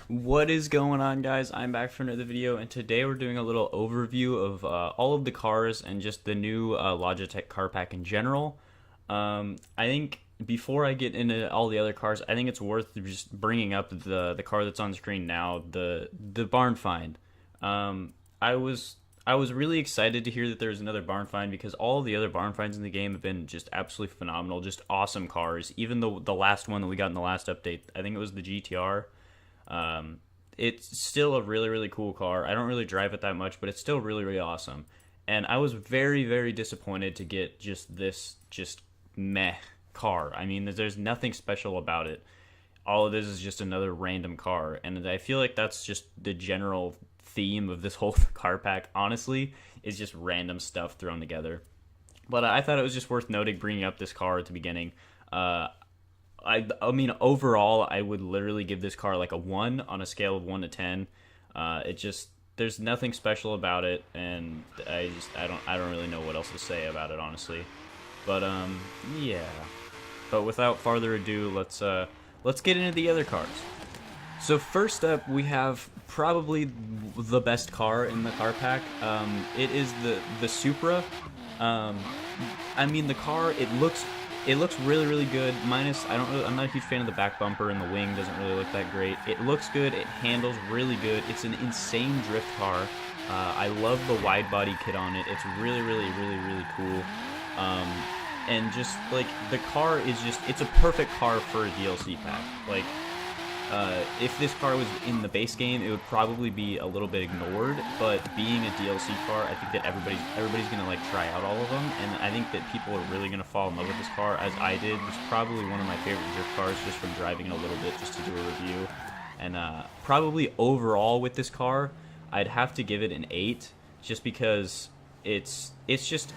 What is going on, guys? I'm back for another video, and today we're doing a little overview of all of the cars and just the new Logitech car pack in general. I think before I get into all the other cars, I think it's worth just bringing up the car that's on screen now, the barn find. I was really excited to hear that there's another barn find because all of the other barn finds in the game have been just absolutely phenomenal, just awesome cars. Even the last one that we got in the last update, I think it was the GTR. It's still a really, really cool car. I don't really drive it that much, but it's still really, really awesome. And I was very, very disappointed to get just this meh car. I mean, there's nothing special about it. All it is just another random car. And I feel like that's just the general theme of this whole car pack, honestly, is just random stuff thrown together. But I thought it was just worth noting, bringing up this car at the beginning. I mean, overall, I would literally give this car like a 1 on a scale of 1 to 10. There's nothing special about it, and I don't really know what else to say about it, honestly. But yeah. But without further ado, let's get into the other cars. So first up, we have probably the best car in the car pack. It is the Supra. I mean, the car, it looks really, really good. Minus, I'm not a huge fan of the back bumper, and the wing doesn't really look that great. It looks good. It handles really good. It's an insane drift car. I love the wide body kit on it. It's really, really, really, really cool. And just like the car is it's a perfect car for a DLC pack. Like, if this car was in the base game, it would probably be a little bit ignored, but being a DLC car, I think that everybody's gonna like try out all of them, and I think that people are really gonna fall in love with this car, as I did. It's probably one of my favorite drift cars, just from driving it a little bit, just to do a review. And probably overall with this car, I'd have to give it an 8, just because it's just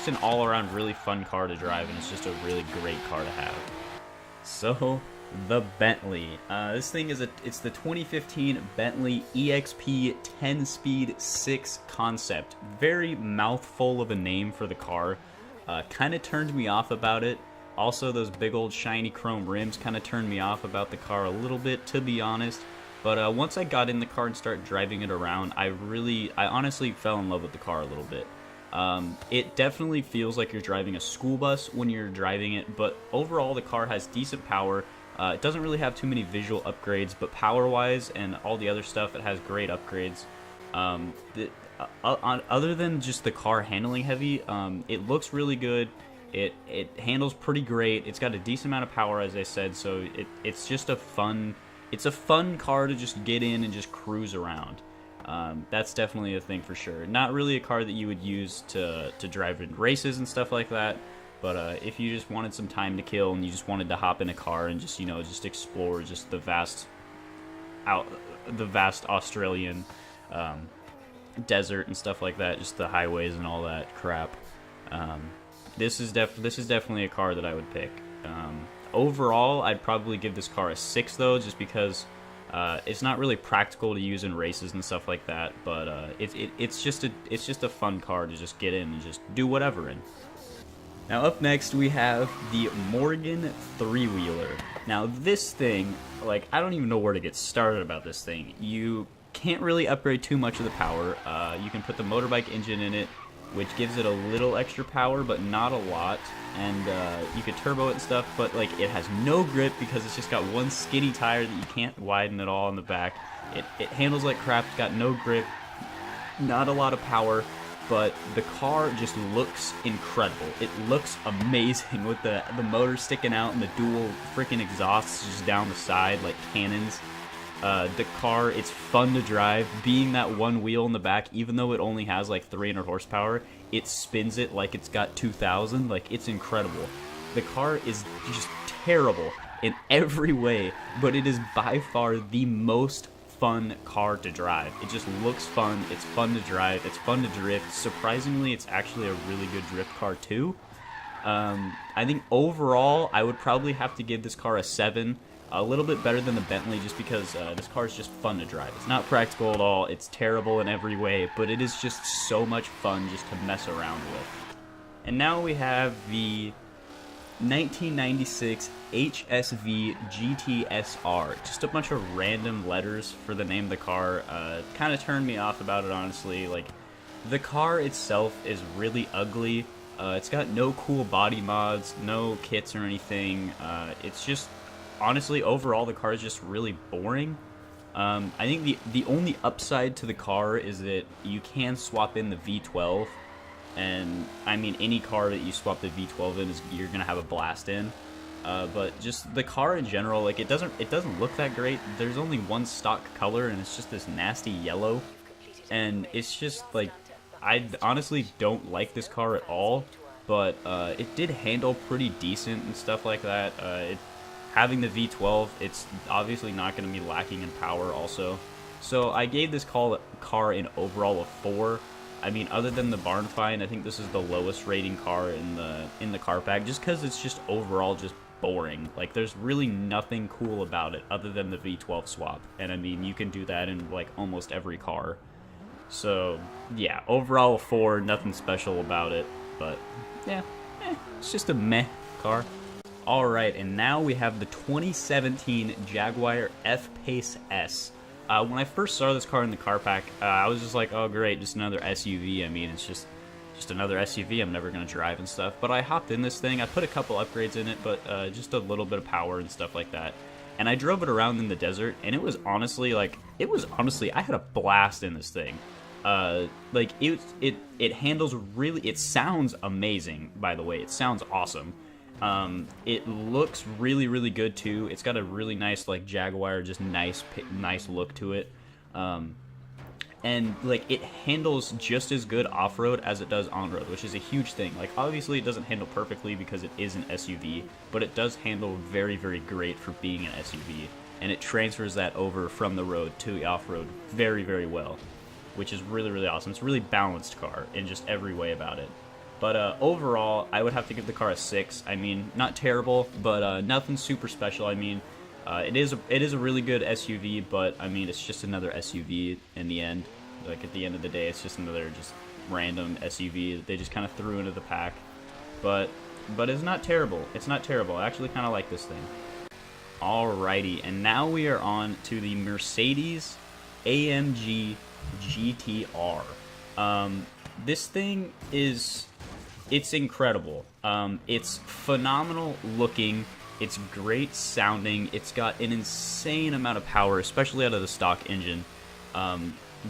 an all-around really fun car to drive, and it's just a really great car to have. So, the Bentley. This thing it's the 2015 Bentley EXP 10-speed 6 concept. Very mouthful of a name for the car. Kind of turned me off about it. Also, those big old shiny chrome rims kind of turned me off about the car a little bit, to be honest. But once I got in the car and started driving it around, I honestly fell in love with the car a little bit. It definitely feels like you're driving a school bus when you're driving it, but overall the car has decent power. It doesn't really have too many visual upgrades, but power-wise and all the other stuff, it has great upgrades. Other than just the car handling heavy, it looks really good. It handles pretty great. It's got a decent amount of power, as I said, so it's just a fun car to just get in and just cruise around. That's definitely a thing for sure. Not really a car that you would use to drive in races and stuff like that. But if you just wanted some time to kill and you just wanted to hop in a car and just explore just the vast Australian desert and stuff like that, just the highways and all that crap, this is definitely a car that I would pick. Overall, I'd probably give this car a 6 though, just because it's not really practical to use in races and stuff like that. But it's just a fun car to just get in and just do whatever in. Now up next we have the Morgan 3-wheeler. Now this thing, like, I don't even know where to get started about this thing. You can't really upgrade too much of the power. You can put the motorbike engine in it, which gives it a little extra power, but not a lot. And you could turbo it and stuff, but like it has no grip because it's just got one skinny tire that you can't widen at all in the back. It handles like crap, it's got no grip, not a lot of power. But the car just looks incredible. It looks amazing with the motor sticking out and the dual freaking exhausts just down the side like cannons. The car, it's fun to drive. Being that one wheel in the back, even though it only has like 300 horsepower, it spins it like it's got 2,000. Like, it's incredible. The car is just terrible in every way, but it is by far the most fun car to drive. It just looks fun. It's fun to drive. It's fun to drift. Surprisingly, it's actually a really good drift car too. I think overall, I would probably have to give this car a 7. A little bit better than the Bentley, just because this car is just fun to drive. It's not practical at all. It's terrible in every way, but it is just so much fun just to mess around with. And now we have the 1996 HSV GTSR. Just a bunch of random letters for the name of the car. Kind of turned me off about it, honestly. Like, the car itself is really ugly. It's got no cool body mods, no kits or anything. It's just, honestly, overall, the car is just really boring. I think the only upside to the car is that you can swap in the V12. And I mean, any car that you swap the V12 in, you're gonna have a blast in. But just the car in general, like it doesn't look that great. There's only one stock color, and it's just this nasty yellow. And it's just like, I honestly don't like this car at all. But it did handle pretty decent and stuff like that. Having the V12, it's obviously not going to be lacking in power also. So I gave this car an overall of 4. I mean, other than the barn find, I think this is the lowest rating car in the car pack, just because it's just overall just boring. Like, there's really nothing cool about it other than the V12 swap, and I mean, you can do that in like almost every car. So yeah, overall a 4, nothing special about it, but yeah, it's just a meh car. Alright, and now we have the 2017 Jaguar FPace S. When I first saw this car in the car pack, I was just like, oh great, just another SUV. I mean, it's just another SUV I'm never going to drive and stuff. But I hopped in this thing, I put a couple upgrades in it, but just a little bit of power and stuff like that. And I drove it around in the desert, and it was honestly, I had a blast in this thing. Like, it handles really, it sounds amazing, by the way. It sounds awesome. It looks really, really good too. It's got a really nice, like, Jaguar, just nice look to it. And like, it handles just as good off-road as it does on-road, which is a huge thing. Like, obviously it doesn't handle perfectly because it is an SUV, but it does handle very, very great for being an SUV, and it transfers that over from the road to the off-road very, very well, which is really, really awesome. It's a really balanced car in just every way about it. But overall, I would have to give the car a 6. I mean, not terrible, but nothing super special. I mean, it is a really good SUV, but I mean, it's just another SUV in the end. Like, at the end of the day, it's just another just random SUV that they just kind of threw into the pack. But it's not terrible. It's not terrible. I actually kind of like this thing. Alrighty, and now we are on to the Mercedes AMG GTR. This thing it's incredible. It's phenomenal looking. It's great sounding. It's got an insane amount of power, especially out of the stock engine,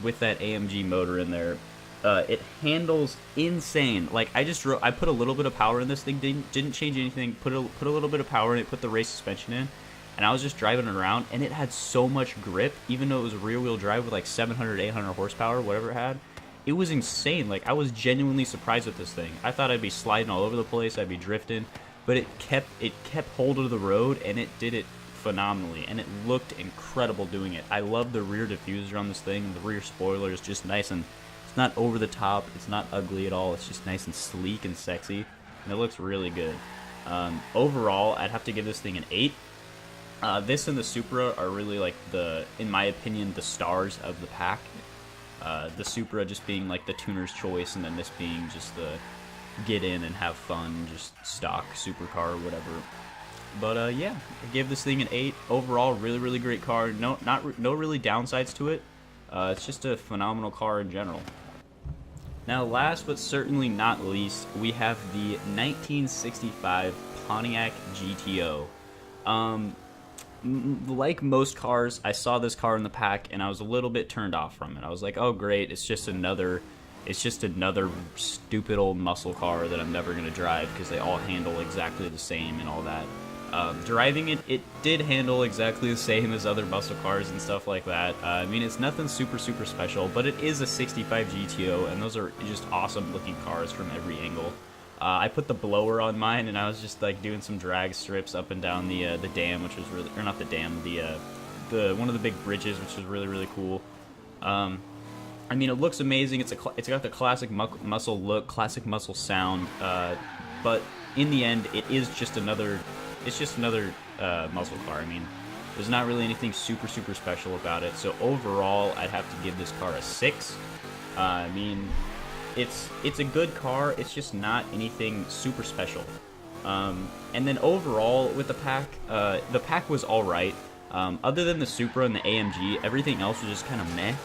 with that AMG motor in there. It handles insane. Like, I put a little bit of power in this thing. Didn't change anything. Put a little bit of power in it. Put the race suspension in, and I was just driving it around, and it had so much grip, even though it was a rear-wheel drive with like 700, 800 horsepower, whatever it had. It was insane. Like, I was genuinely surprised with this thing. I thought I'd be sliding all over the place, I'd be drifting, but it kept hold of the road, and it did it phenomenally, and it looked incredible doing it. I love the rear diffuser on this thing. The rear spoiler is just nice, and it's not over the top, it's not ugly at all. It's just nice and sleek and sexy, and it looks really good. Overall, I'd have to give this thing an 8. This and the Supra are really, like, in my opinion, the stars of the pack. The Supra just being like the tuner's choice, and then this being just the get in and have fun, just stock supercar or whatever. But yeah, I gave this thing an 8. Overall, really, really great car. No really downsides to it. It's just a phenomenal car in general. Now, last but certainly not least, we have the 1965 Pontiac GTO. Like most cars, I saw this car in the pack, and I was a little bit turned off from it. I was like, oh great, it's just another stupid old muscle car that I'm never going to drive, because they all handle exactly the same and all that. Driving it did handle exactly the same as other muscle cars and stuff like that. I mean, it's nothing super special, but it is a 65 GTO, and those are just awesome looking cars from every angle. I put the blower on mine, and I was just like doing some drag strips up and down the dam, which was really, or not the dam, the one of the big bridges, which was really, really cool. I mean, it looks amazing. It's got the classic muscle look, classic muscle sound, but in the end, it is just another. It's just another muscle car. I mean, there's not really anything super special about it. So overall, I'd have to give this car a 6. I mean, it's a good car. It's just not anything super special. And then overall with the pack was alright. Other than the Supra and the AMG, everything else was just kind of meh.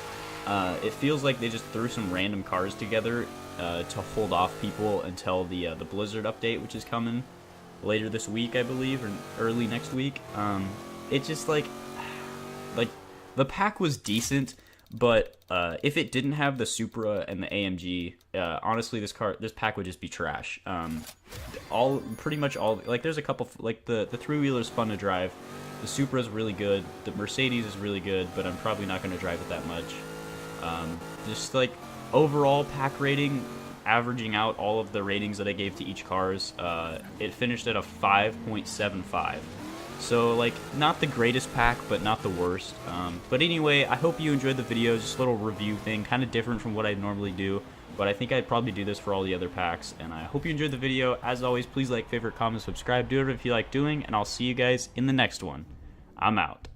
It feels like they just threw some random cars together to hold off people until the Blizzard update, which is coming later this week, I believe, or early next week. It just like the pack was decent, but if it didn't have the Supra and the AMG, honestly, this pack would just be trash. Pretty much all, like, there's a couple, like the three-wheeler's fun to drive. The Supra is really good. The Mercedes is really good, but I'm probably not going to drive it that much. Just like overall pack rating, averaging out all of the ratings that I gave to each cars, it finished at a 5.75. So, like, not the greatest pack, but not the worst. But anyway, I hope you enjoyed the video. Just a little review thing, kind of different from what I normally do. But I think I'd probably do this for all the other packs. And I hope you enjoyed the video. As always, please like, favorite, comment, subscribe. Do whatever you like doing. And I'll see you guys in the next one. I'm out.